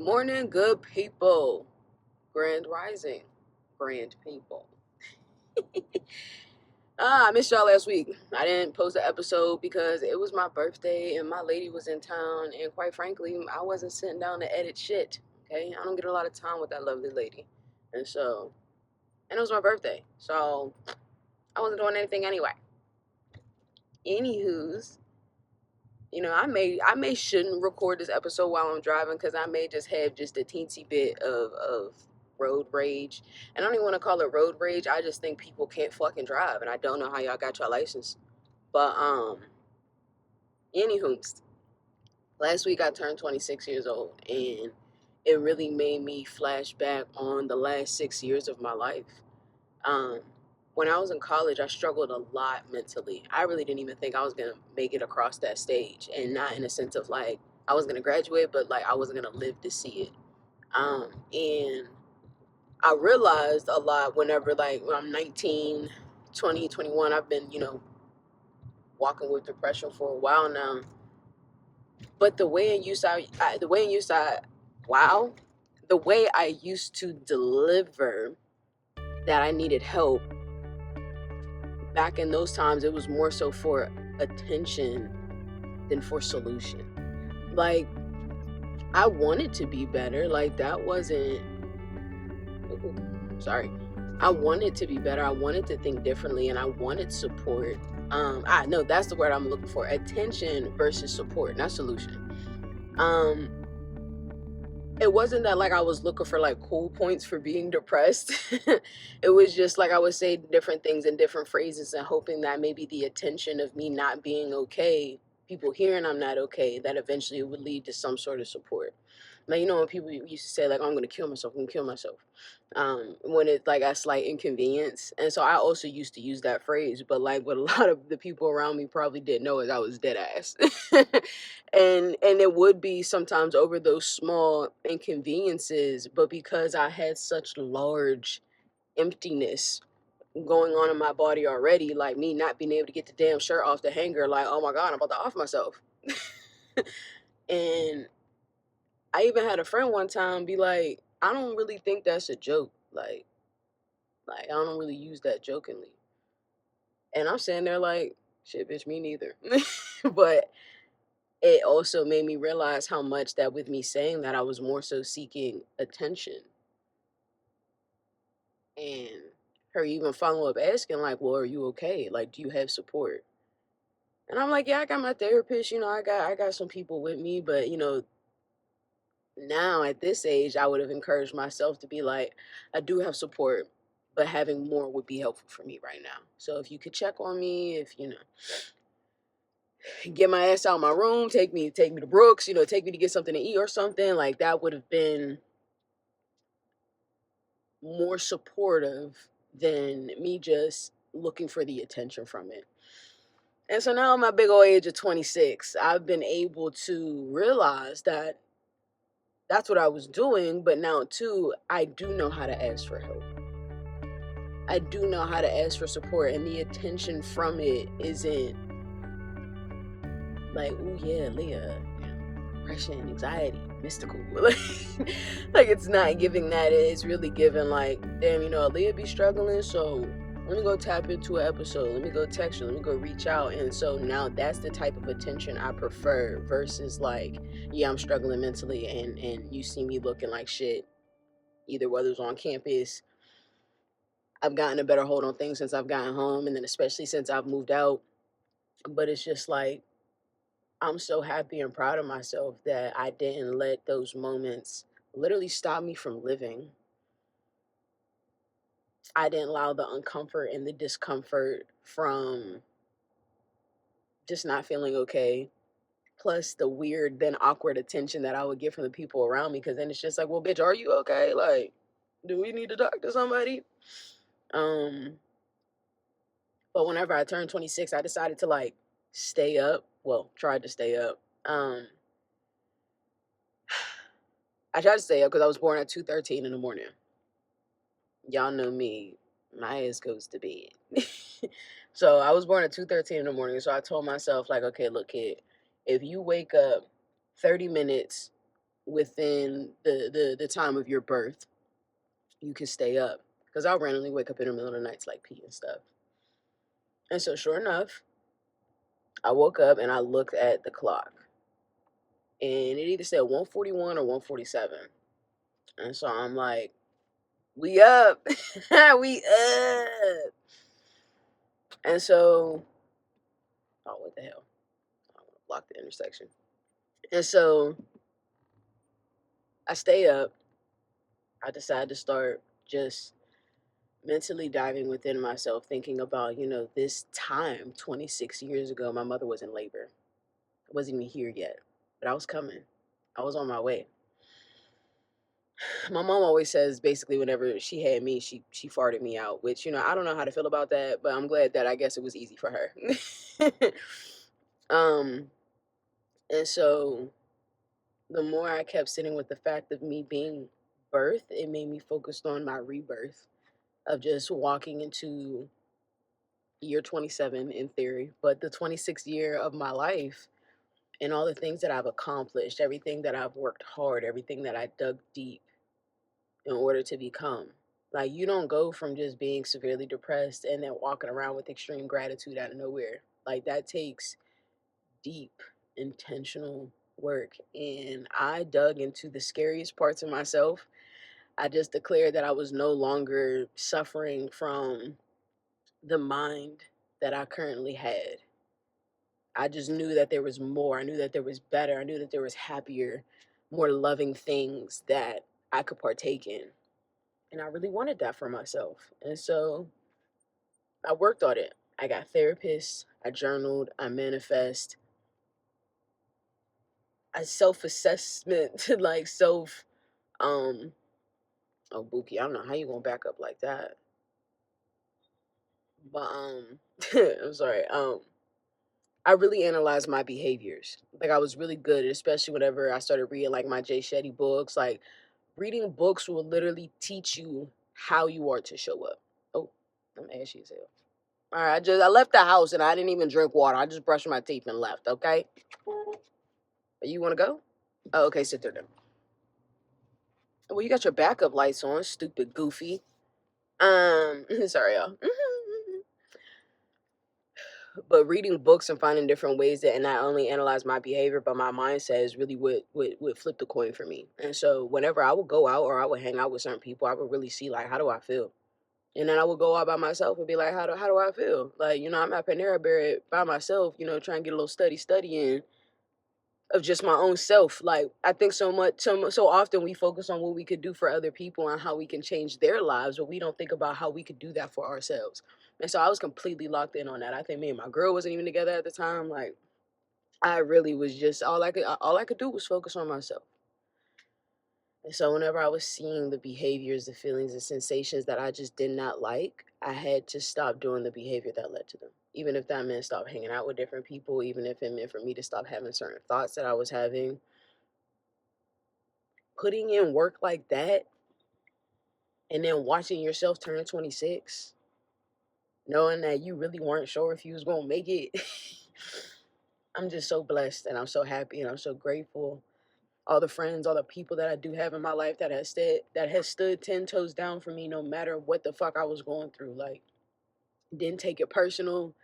morning, good people. Grand rising, grand people. I missed y'all last week. I didn't post an episode because it was my birthday and my lady was in town. And quite frankly, I wasn't sitting down to edit shit. Okay, I don't get a lot of time with that lovely lady. And it was my birthday. So I wasn't doing anything anyway. Anywho's, I may shouldn't record this episode while I'm driving because I may just have just a teensy bit of road rage. And I don't even want to call it road rage. I just think people can't fucking drive, and I don't know how y'all got your license. But anywho, last week I turned 26 years old, and it really made me flash back on the last 6 years of my life. Um, when I was in college, I struggled a lot mentally. I really didn't even think I was gonna make it across that stage, and not in a sense of like I was gonna graduate, but like I wasn't gonna live to see it. And I realized a lot whenever like when I'm 19, 20, 21, I've been, walking with depression for a while now. But wow, the way I used to deliver that I needed help back in those times, it was more so for attention than for solution. Like, I wanted to be better. Like, that wasn't, sorry. I wanted to be better. I wanted to think differently, and I wanted support. I know that's the word I'm looking for. Attention versus support, not solution. It wasn't that like I was looking for like cool points for being depressed. It was just like I would say different things in different phrases and hoping that maybe the attention of me not being okay, people hearing I'm not okay, that eventually would lead to some sort of support. Like, when people used to say like, "Oh, I'm gonna kill myself, I'm gonna kill myself," when it's like a slight inconvenience. And so I also used to use that phrase, but like what a lot of the people around me probably didn't know is I was dead ass. And it would be sometimes over those small inconveniences, but because I had such large emptiness going on in my body already, like me not being able to get the damn shirt off the hanger, like, oh my god, I'm about to off myself. And I even had a friend one time be like, I don't really think that's a joke. Like I don't really use that jokingly. And I'm sitting there like, shit, bitch, me neither. But it also made me realize how much that with me saying that I was more so seeking attention. And her even follow up asking, like, well, are you okay? Like, do you have support? And I'm like, yeah, I got my therapist, I got some people with me, but now at this age, I would have encouraged myself to be like, I do have support, but having more would be helpful for me right now. So if you could check on me, if get my ass out of my room, take me to Brooks, take me to get something to eat or something, like that would have been more supportive than me just looking for the attention from it. And so now at my big old age of 26, I've been able to realize that that's what I was doing, but now too, I do know how to ask for help. I do know how to ask for support, and the attention from it isn't like, oh yeah, Leah, depression, anxiety, mystical. Like it's not giving that. It's really giving like, damn, Leah be struggling, so let me go tap into an episode. Let me go text her. Let me go reach out. And so now that's the type of attention I prefer versus like, yeah, I'm struggling mentally, and you see me looking like shit. Either whether it's on campus, I've gotten a better hold on things since I've gotten home, and then especially since I've moved out. But it's just like, I'm so happy and proud of myself that I didn't let those moments literally stop me from living. I didn't allow the uncomfort and the discomfort from just not feeling okay, plus the weird, then awkward attention that I would get from the people around me. Because then it's just like, well, bitch, are you okay? Like, do we need to talk to somebody? But whenever I turned 26, I decided to like stay up. Well, tried to stay up. I tried to stay up because I was born at 2:13 in the morning. Y'all know me. My ass goes to bed. So I was born at 2:13 in the morning. So I told myself, like, okay, look, kid, if you wake up 30 minutes within the time of your birth, you can stay up. Because I'll randomly wake up in the middle of the night to like pee and stuff. And so sure enough, I woke up and I looked at the clock. And it either said 1:41 or 1:47. And so I'm like, we up. We up. And so, oh, what the hell? I want to block the intersection. And so I stay up. I decide to start just mentally diving within myself, thinking about, this time 26 years ago, my mother was in labor. I wasn't even here yet, but I was coming. I was on my way. My mom always says basically whenever she had me, she farted me out, which, I don't know how to feel about that, but I'm glad that I guess it was easy for her. um, and so the more I kept sitting with the fact of me being birthed, it made me focused on my rebirth of just walking into year 27 in theory, but the 26th year of my life and all the things that I've accomplished, everything that I've worked hard, everything that I dug deep in order to become. Like, you don't go from just being severely depressed and then walking around with extreme gratitude out of nowhere. Like, that takes deep, intentional work. And I dug into the scariest parts of myself. I just declared that I was no longer suffering from the mind that I currently had. I just knew that there was more. I knew that there was better. I knew that there was happier, more loving things that I could partake in. And I really wanted that for myself. And so I worked on it. I got therapists, I journaled, I manifest, I self-assessment, like um oh Bookie, I don't know how you gonna back up like that. But I'm sorry. I really analyzed my behaviors. Like, I was really good, especially whenever I started reading like my Jay Shetty books. Like, reading books will literally teach you how you are to show up. Oh, I'm ashy as hell. All right, I left the house and I didn't even drink water. I just brushed my teeth and left. Okay, you want to go? Oh, okay, sit there then. Well, you got your backup lights on, stupid goofy. Sorry, y'all. But reading books and finding different ways that and not only analyze my behavior but my mindset is really what flipped the coin for me. And so whenever I would go out or I would hang out with certain people, I would really see like, how do I feel? And then I would go out by myself and be like, how do I feel? Like, I'm at Panera Bread by myself, trying to get a little study in of just my own self. Like, I think so often we focus on what we could do for other people and how we can change their lives, but we don't think about how we could do that for ourselves. And so I was completely locked in on that. I think me and my girl wasn't even together at the time. Like, I really was just all I could do was focus on myself. And so whenever I was seeing the behaviors, the feelings, the sensations that I just did not like, I had to stop doing the behavior that led to them. Even if that meant stop hanging out with different people, even if it meant for me to stop having certain thoughts that I was having. Putting in work like that and then watching yourself turn 26, knowing that you really weren't sure if you was going to make it. I'm just so blessed and I'm so happy and I'm so grateful. All the friends, all the people that I do have in my life that has stood 10 toes down for me no matter what the fuck I was going through. Like, didn't take it personal,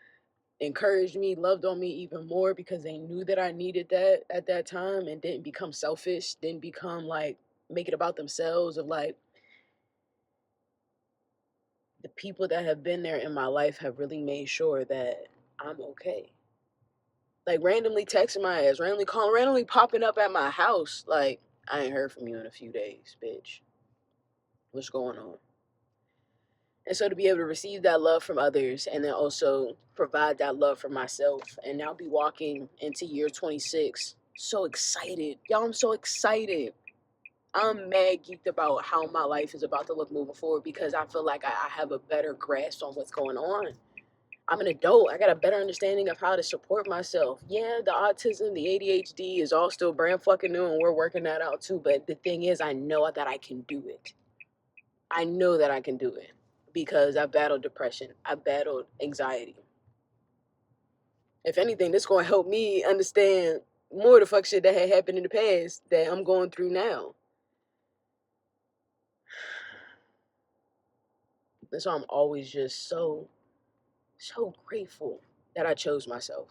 encouraged me, loved on me even more because they knew that I needed that at that time, and didn't become selfish, didn't become like make it about themselves. Of like, the people that have been there in my life have really made sure that I'm okay. Like, randomly texting my ass, randomly calling, randomly popping up at my house. Like, I ain't heard from you in a few days, bitch. What's going on? And so to be able to receive that love from others and then also provide that love for myself and now be walking into year 26. So excited. Y'all, I'm so excited. I'm mad geeked about how my life is about to look moving forward because I feel like I have a better grasp on what's going on. I'm an adult. I got a better understanding of how to support myself. Yeah, the autism, the ADHD is all still brand fucking new and we're working that out too. But the thing is, I know that I can do it. I know that I can do it because I battled depression. I battled anxiety. If anything, this is going to help me understand more the fuck shit that had happened in the past that I'm going through now. And so I'm always just so grateful that I chose myself.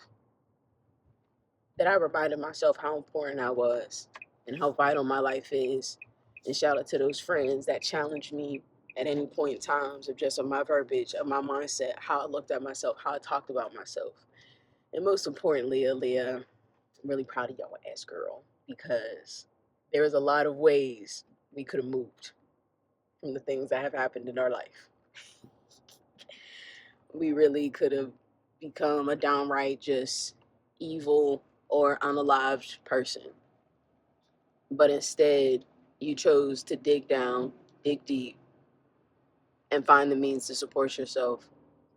That I reminded myself how important I was and how vital my life is. And shout out to those friends that challenged me at any point in times of just of my verbiage, of my mindset, how I looked at myself, how I talked about myself. And most importantly, Aaliyah, I'm really proud of your ass girl, because there was a lot of ways we could have moved from the things that have happened in our life. We really could have become a downright just evil or unalived person. But instead, you chose to dig down, dig deep, and find the means to support yourself,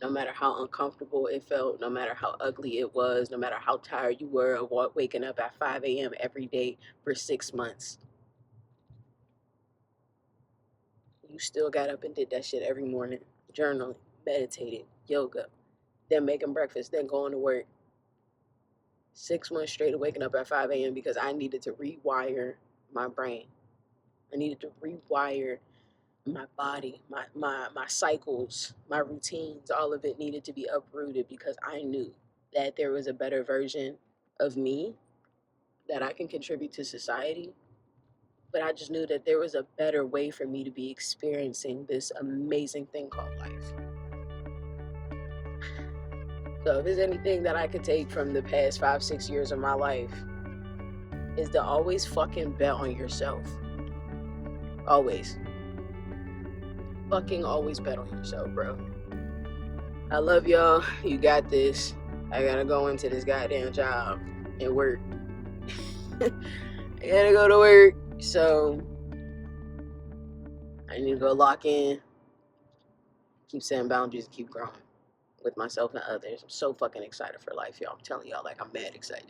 no matter how uncomfortable it felt, no matter how ugly it was, no matter how tired you were of waking up at 5 a.m. every day for 6 months. You still got up and did that shit every morning, journaling, meditated, yoga, then making breakfast, then going to work. 6 months straight of waking up at 5 a.m. because I needed to rewire my brain. I needed to rewire my body, my cycles, my routines. All of it needed to be uprooted because I knew that there was a better version of me that I can contribute to society. But I just knew that there was a better way for me to be experiencing this amazing thing called life. So if there's anything that I could take from the past 5-6 years of my life, is to always fucking bet on yourself. Always. Fucking always bet on yourself, bro. I love y'all. You got this. I gotta go into this goddamn job and work. I gotta go to work. So I need to go lock in, keep setting boundaries, and keep growing with myself and others. I'm so fucking excited for life, y'all. I'm telling y'all, like, I'm mad excited.